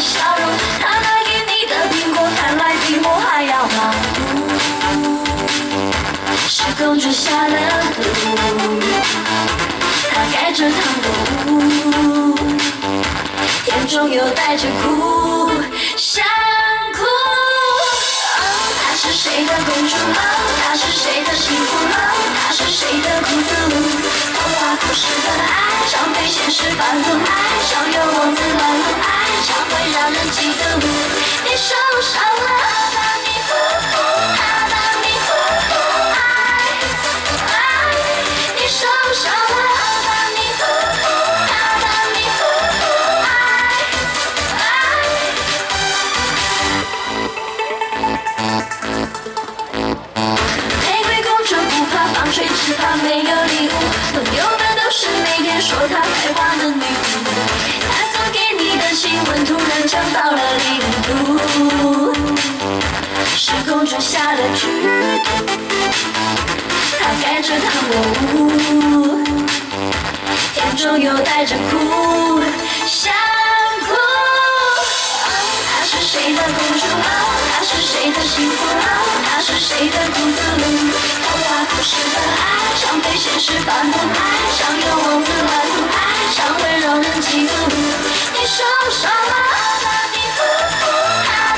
笑容，他拿给你的苹果，看来比我还要好。是公主下的毒，她盖着糖果屋，甜中又带着苦，想哭。她是谁的公主？她是谁的幸福？她是谁的孤独？童话故事的爱常被现实反复，爱常有王子乱入，爱常会让人嫉妒。你受伤了，让你呼呼，让你呼呼，爱，你受伤了，让你呼呼，让你呼呼，玫瑰公主不怕防水，只怕没有礼物。朋友们都是每天说她坏话的女巫。她送给你的亲吻，突然降到了0度。是公主下的剧毒，她盖着糖果屋，甜中又带着苦，想哭。她是谁的公主？她是谁的幸福？她是谁的孤独？童话故事的爱常被现实反复，爱常有王子乱入，爱常会让人嫉妒。你受伤了，让你呼呼，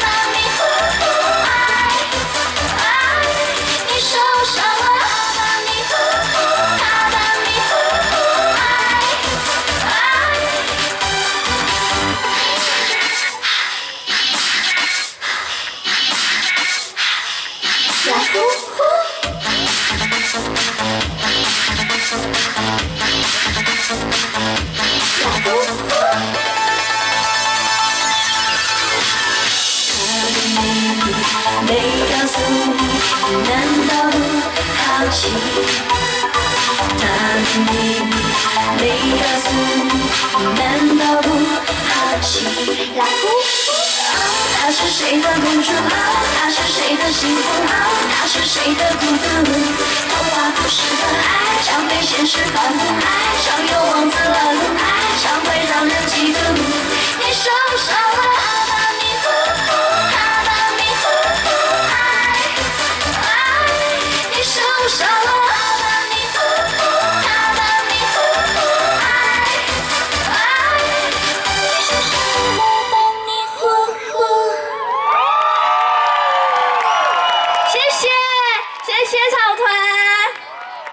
让你呼呼，爱，你受伤了，让你呼呼，让你呼呼，爱。来呼呼。没告诉你，难道不好奇？他的秘密没告诉你，难道不好奇？来呼呼，她是谁的公主？她是谁的幸福？她是谁的孤独？童话故事的爱常被现实反复，爱常有王子乱入，爱常会让人嫉妒。你受伤了。